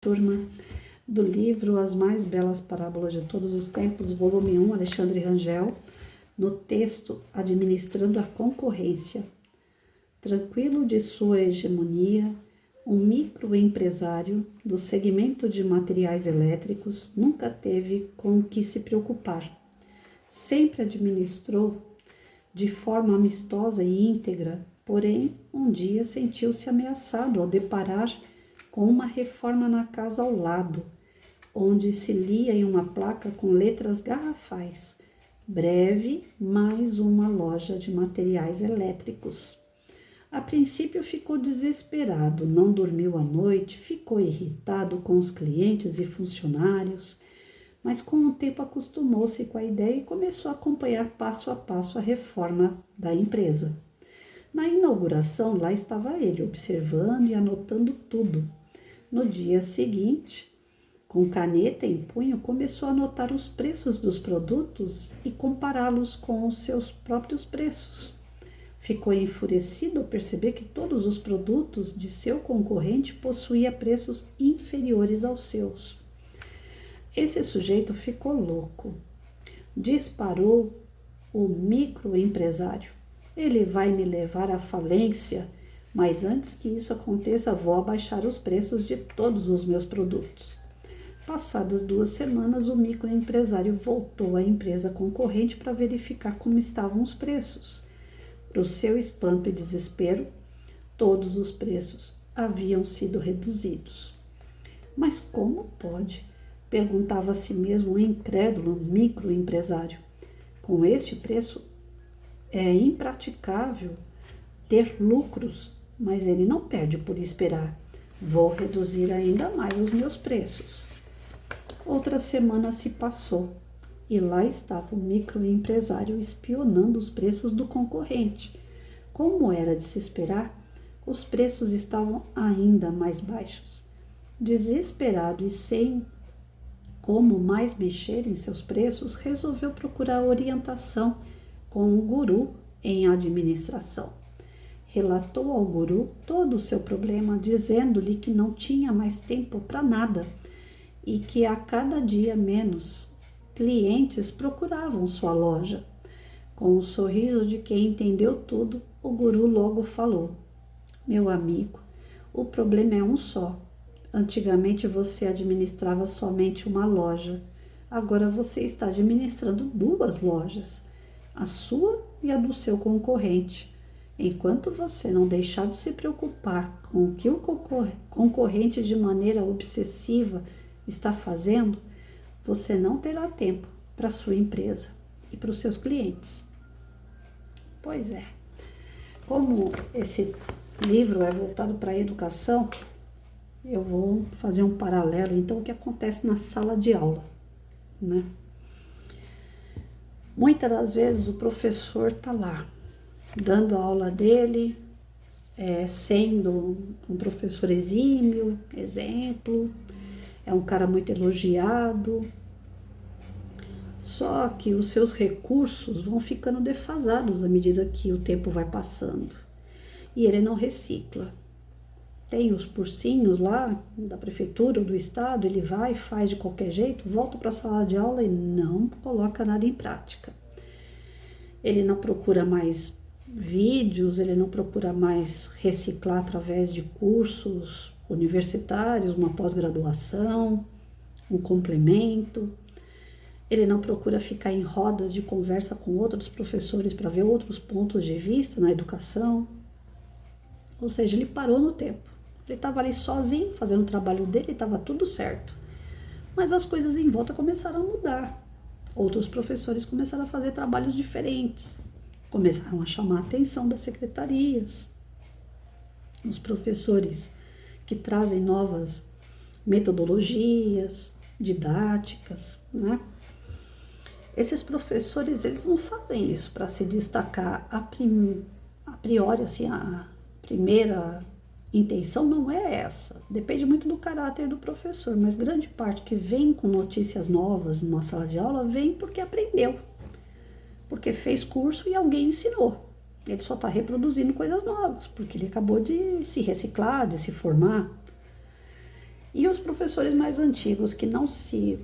Turma do livro As Mais Belas Parábolas de Todos os Tempos, volume 1, Alexandre Rangel, no texto Administrando a Concorrência. Tranquilo de sua hegemonia, um microempresário do segmento de materiais elétricos nunca teve com o que se preocupar. Sempre administrou de forma amistosa e íntegra, porém, um dia sentiu-se ameaçado ao deparar com uma reforma na casa ao lado, onde se lia em uma placa com letras garrafais: breve, mais uma loja de materiais elétricos. A princípio ficou desesperado, não dormiu à noite, ficou irritado com os clientes e funcionários, mas com o tempo acostumou-se com a ideia e começou a acompanhar passo a passo a reforma da empresa. Na inauguração, lá estava ele, observando e anotando tudo. No dia seguinte, com caneta em punho, começou a anotar os preços dos produtos e compará-los com os seus próprios preços. Ficou enfurecido ao perceber que todos os produtos de seu concorrente possuíam preços inferiores aos seus. Esse sujeito ficou louco. Disparou o microempresário. Ele vai me levar à falência, mas antes que isso aconteça, vou abaixar os preços de todos os meus produtos. Passadas 2 semanas, o microempresário voltou à empresa concorrente para verificar como estavam os preços. Para o seu espanto e desespero, todos os preços haviam sido reduzidos. Mas como pode? Perguntava a si mesmo o incrédulo microempresário. Com este preço, é impraticável ter lucros, mas ele não perde por esperar. Vou reduzir ainda mais os meus preços. Outra semana se passou e lá estava o microempresário espionando os preços do concorrente. Como era de se esperar, os preços estavam ainda mais baixos. Desesperado e sem como mais mexer em seus preços, resolveu procurar orientação com o guru em administração. Relatou ao guru todo o seu problema, dizendo-lhe que não tinha mais tempo para nada e que a cada dia menos clientes procuravam sua loja. Com o sorriso de quem entendeu tudo, o guru logo falou: meu amigo, o problema é um só. Antigamente você administrava somente uma loja, agora você está administrando 2 lojas, a sua e a do seu concorrente. Enquanto você não deixar de se preocupar com o que o concorrente de maneira obsessiva está fazendo, você não terá tempo para a sua empresa e para os seus clientes. Pois é, como esse livro é voltado para a educação, eu vou fazer um paralelo, então, o que acontece na sala de aula, né? Muitas das vezes o professor está lá, dando a aula dele, sendo um professor exímio, exemplo, é um cara muito elogiado, só que os seus recursos vão ficando defasados à medida que o tempo vai passando e ele não recicla. Tem os cursinhos lá da prefeitura ou do estado, ele vai, faz de qualquer jeito, volta para a sala de aula e não coloca nada em prática. Ele não procura mais vídeos, ele não procura mais reciclar através de cursos universitários, uma pós-graduação, um complemento. Ele não procura ficar em rodas de conversa com outros professores para ver outros pontos de vista na educação. Ou seja, ele parou no tempo. Ele estava ali sozinho, fazendo o trabalho dele, estava tudo certo. Mas as coisas em volta começaram a mudar. Outros professores começaram a fazer trabalhos diferentes. Começaram a chamar a atenção das secretarias. Os professores que trazem novas metodologias, didáticas, né? Esses professores, eles não fazem isso para se destacar a priori, assim, a primeira intenção não é essa. Depende muito do caráter do professor, mas grande parte que vem com notícias novas numa sala de aula vem porque aprendeu, porque fez curso e alguém ensinou. Ele só está reproduzindo coisas novas, porque ele acabou de se reciclar, de se formar. E os professores mais antigos que não se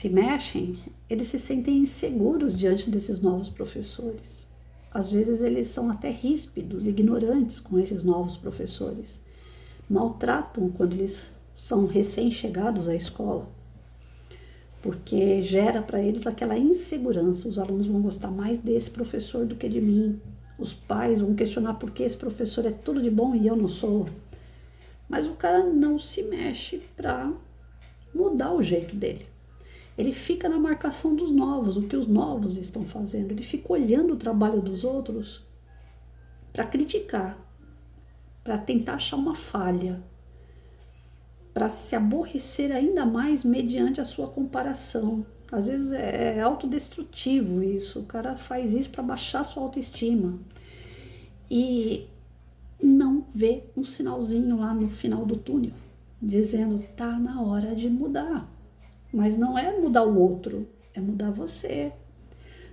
mexem, eles se sentem inseguros diante desses novos professores. Às vezes eles são até ríspidos, ignorantes com esses novos professores. Maltratam quando eles são recém-chegados à escola, porque gera para eles aquela insegurança. Os alunos vão gostar mais desse professor do que de mim. Os pais vão questionar por que esse professor é tudo de bom e eu não sou. Mas o cara não se mexe para mudar o jeito dele. Ele fica na marcação dos novos, o que os novos estão fazendo. Ele fica olhando o trabalho dos outros para criticar, para tentar achar uma falha, para se aborrecer ainda mais mediante a sua comparação. Às vezes é autodestrutivo isso. O cara faz isso para baixar sua autoestima e não vê um sinalzinho lá no final do túnel dizendo tá na hora de mudar. Mas não é mudar o outro, é mudar você.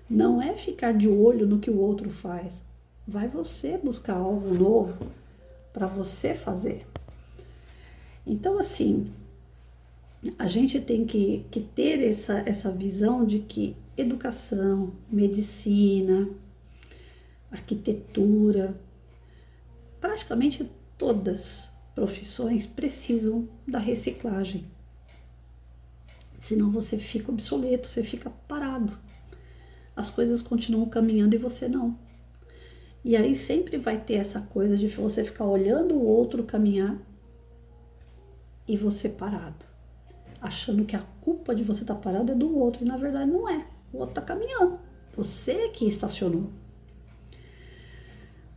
Não é ficar de olho no que o outro faz. Vai você buscar algo novo para você fazer. Então, assim, a gente tem que ter essa visão de que educação, medicina, arquitetura, praticamente todas profissões precisam da reciclagem. Senão você fica obsoleto, você fica parado. As coisas continuam caminhando e você não. E aí sempre vai ter essa coisa de você ficar olhando o outro caminhar e você parado. Achando que a culpa de você estar parado é do outro. E na verdade não é. O outro está caminhando. Você é que estacionou.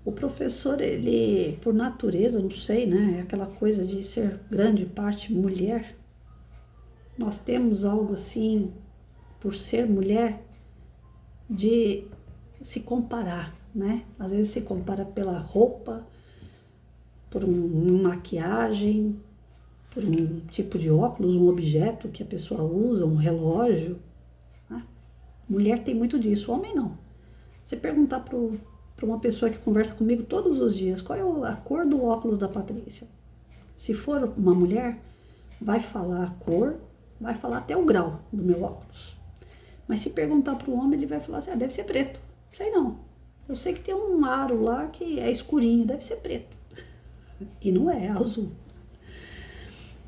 O professor, ele, por natureza, não sei, né? É aquela coisa de ser grande parte mulher. Nós temos algo assim, por ser mulher, de se comparar, né? Às vezes se compara pela roupa, por uma maquiagem, por um tipo de óculos, um objeto que a pessoa usa, um relógio. Né? Mulher tem muito disso, homem não. Você perguntar para uma pessoa que conversa comigo todos os dias qual é a cor do óculos da Patrícia. Se for uma mulher, vai falar a cor, vai falar até o grau do meu óculos. Mas se perguntar para o homem, ele vai falar assim, deve ser preto. Sei não. Eu sei que tem um aro lá que é escurinho, deve ser preto. E não é azul.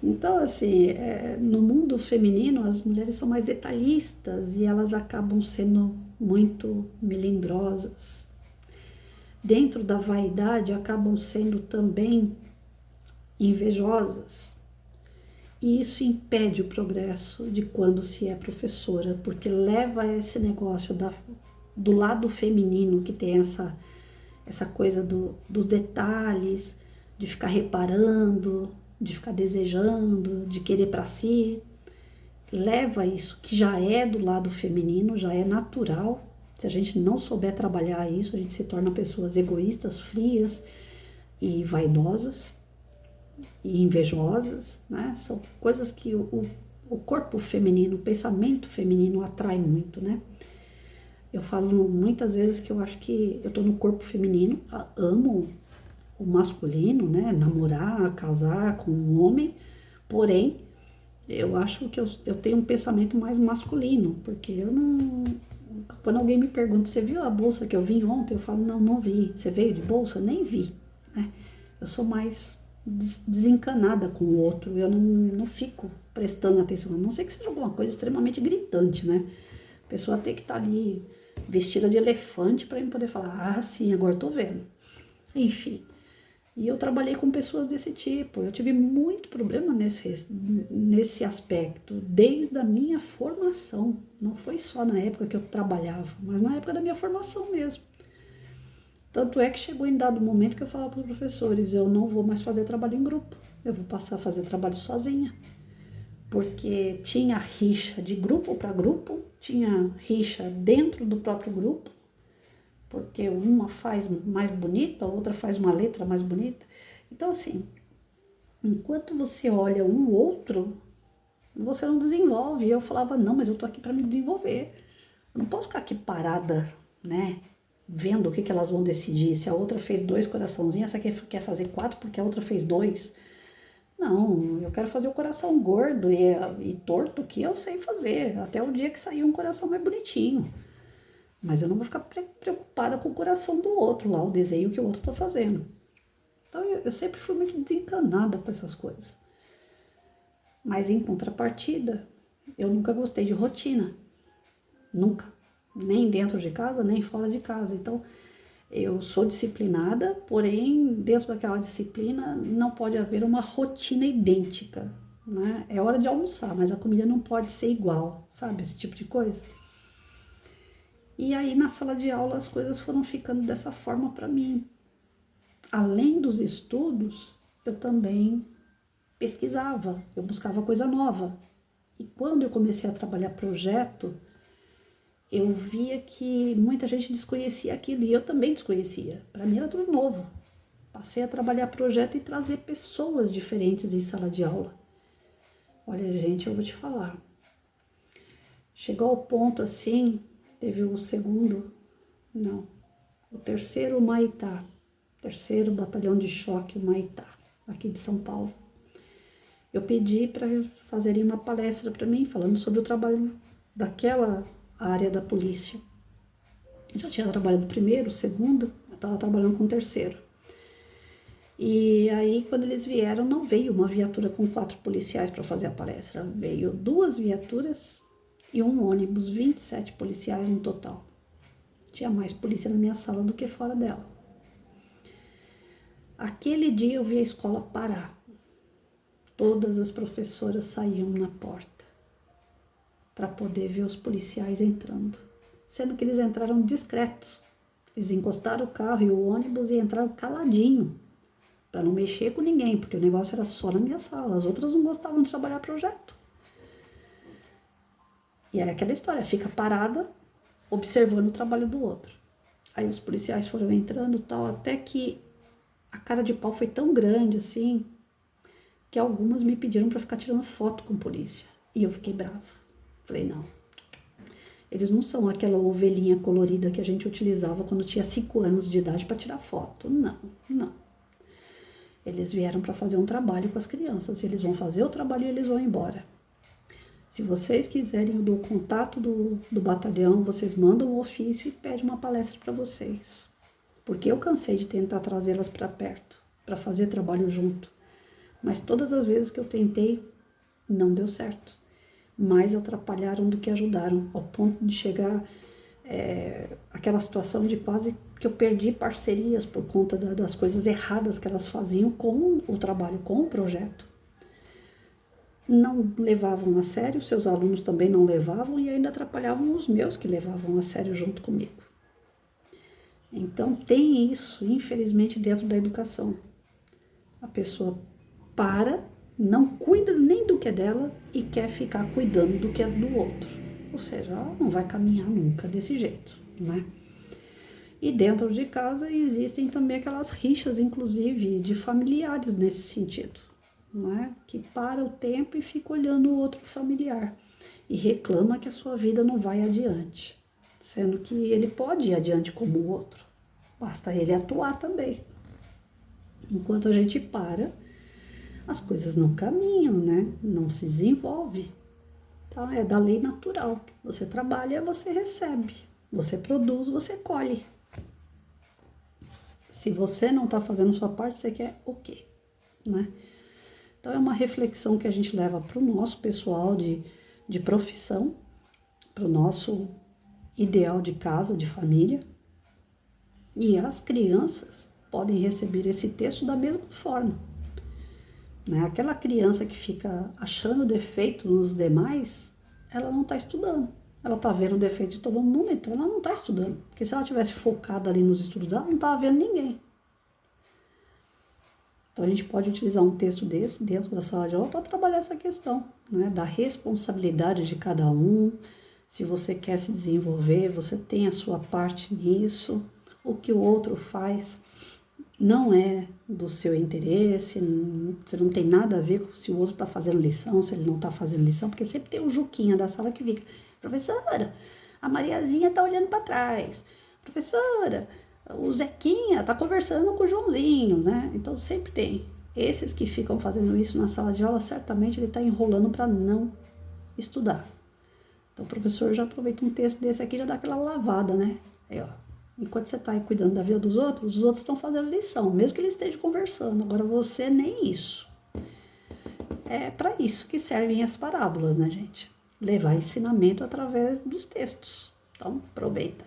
Então, assim, no mundo feminino, as mulheres são mais detalhistas e elas acabam sendo muito melindrosas. Dentro da vaidade, acabam sendo também invejosas. E isso impede o progresso de quando se é professora, porque leva a esse negócio do lado feminino, que tem essa coisa dos detalhes, de ficar reparando, de ficar desejando, de querer para si. Leva isso, que já é do lado feminino, já é natural. Se a gente não souber trabalhar isso, a gente se torna pessoas egoístas, frias e vaidosas e invejosas, né? São coisas que o corpo feminino, o pensamento feminino atrai muito, né? Eu falo muitas vezes que eu acho que eu tô no corpo feminino, amo o masculino, né? Namorar, casar com um homem, porém, eu acho que eu tenho um pensamento mais masculino, porque eu não... Quando alguém me pergunta, você viu a bolsa que eu vim ontem? Eu falo, não vi. Você veio de bolsa? Nem vi, né? Eu sou mais desencanada com o outro, eu não fico prestando atenção, a não ser que seja alguma coisa extremamente gritante, né? A pessoa tem que estar ali vestida de elefante para eu poder falar, ah, sim, agora tô vendo. Enfim, e eu trabalhei com pessoas desse tipo, eu tive muito problema nesse aspecto, desde a minha formação, não foi só na época que eu trabalhava, mas na época da minha formação mesmo. Tanto é que chegou em dado momento que eu falava para os professores, eu não vou mais fazer trabalho em grupo, eu vou passar a fazer trabalho sozinha. Porque tinha rixa de grupo para grupo, tinha rixa dentro do próprio grupo, porque uma faz mais bonita, a outra faz uma letra mais bonita. Então, assim, enquanto você olha um outro, você não desenvolve. E eu falava, não, mas eu tô aqui para me desenvolver. Eu não posso ficar aqui parada, né? Vendo o que elas vão decidir. Se a outra fez 2 coraçãozinhos, essa aqui quer fazer 4 porque a outra fez 2. Não, eu quero fazer o coração gordo e torto que eu sei fazer, até o dia que sair um coração mais bonitinho. Mas eu não vou ficar preocupada com o coração do outro lá, o desenho que o outro tá fazendo. Então eu sempre fui muito desencanada com essas coisas. Mas em contrapartida, eu nunca gostei de rotina. Nunca. Nem dentro de casa, nem fora de casa. Então, eu sou disciplinada, porém, dentro daquela disciplina, não pode haver uma rotina idêntica, né? É hora de almoçar, mas a comida não pode ser igual, sabe? Esse tipo de coisa. E aí, na sala de aula, as coisas foram ficando dessa forma para mim. Além dos estudos, eu também pesquisava, eu buscava coisa nova. E quando eu comecei a trabalhar projeto, eu via que muita gente desconhecia aquilo e eu também desconhecia. Para mim era tudo novo. Passei a trabalhar projeto e trazer pessoas diferentes em sala de aula. Olha, gente, eu vou te falar. Chegou ao ponto assim, teve o terceiro Humaitá, terceiro batalhão de choque Humaitá, aqui de São Paulo. Eu pedi para fazerem uma palestra para mim, falando sobre o trabalho daquela área da polícia. Eu já tinha trabalhado o primeiro, o segundo, eu estava trabalhando com o terceiro. E aí, quando eles vieram, não veio uma viatura com 4 policiais para fazer a palestra. Veio 2 viaturas e um ônibus, 27 policiais no total. Tinha mais polícia na minha sala do que fora dela. Aquele dia eu vi a escola parar. Todas as professoras saíam na porta para poder ver os policiais entrando, sendo que eles entraram discretos. Eles encostaram o carro e o ônibus e entraram caladinho, para não mexer com ninguém, porque o negócio era só na minha sala, as outras não gostavam de trabalhar projeto. E é aquela história, fica parada, observando o trabalho do outro. Aí os policiais foram entrando e tal, até que a cara de pau foi tão grande assim, que algumas me pediram para ficar tirando foto com polícia. E eu fiquei brava. Falei, não. Eles não são aquela ovelhinha colorida que a gente utilizava quando tinha 5 anos de idade para tirar foto. Não, não. Eles vieram para fazer um trabalho com as crianças. Eles vão fazer o trabalho e eles vão embora. Se vocês quiserem, eu dou o contato do batalhão, vocês mandam o ofício e pedem uma palestra para vocês. Porque eu cansei de tentar trazê-las para perto, para fazer trabalho junto. Mas todas as vezes que eu tentei, não deu certo. Mais atrapalharam do que ajudaram, ao ponto de chegar aquela situação de quase que eu perdi parcerias por conta das coisas erradas que elas faziam com o trabalho, com o projeto. Não levavam a sério, seus alunos também não levavam e ainda atrapalhavam os meus que levavam a sério junto comigo. Então tem isso, infelizmente, dentro da educação. A pessoa não cuida nem do que é dela e quer ficar cuidando do que é do outro. Ou seja, ela não vai caminhar nunca desse jeito, né? E dentro de casa existem também aquelas rixas, inclusive, de familiares nesse sentido, né? Que para o tempo e fica olhando o outro familiar e reclama que a sua vida não vai adiante, sendo que ele pode ir adiante como o outro, basta ele atuar também. Enquanto a gente para, as coisas não caminham, né? Não se desenvolve. Então, é da lei natural. Você trabalha, você recebe. Você produz, você colhe. Se você não está fazendo sua parte, você quer o quê? Né? Então, é uma reflexão que a gente leva para o nosso pessoal de profissão, para o nosso ideal de casa, de família. E as crianças podem receber esse texto da mesma forma. Né? Aquela criança que fica achando defeito nos demais, ela não está estudando. Ela está vendo o defeito de todo mundo, então ela não está estudando. Porque se ela tivesse focada ali nos estudos dela, não estava vendo ninguém. Então a gente pode utilizar um texto desse dentro da sala de aula para trabalhar essa questão, né? Da responsabilidade de cada um. Se você quer se desenvolver, você tem a sua parte nisso. O que o outro faz não é do seu interesse, você não tem nada a ver com se o outro está fazendo lição, se ele não está fazendo lição, porque sempre tem o Juquinha da sala que fica, professora, a Mariazinha está olhando para trás, professora, o Zequinha está conversando com o Joãozinho, né? Então sempre tem. Esses que ficam fazendo isso na sala de aula, certamente ele está enrolando para não estudar. Então, o professor já aproveita um texto desse aqui e já dá aquela lavada, né? Aí, ó, enquanto você está aí cuidando da vida dos outros, os outros estão fazendo lição, mesmo que eles estejam conversando. Agora, você nem isso. É para isso que servem as parábolas, né, gente? Levar ensinamento através dos textos. Então, aproveita.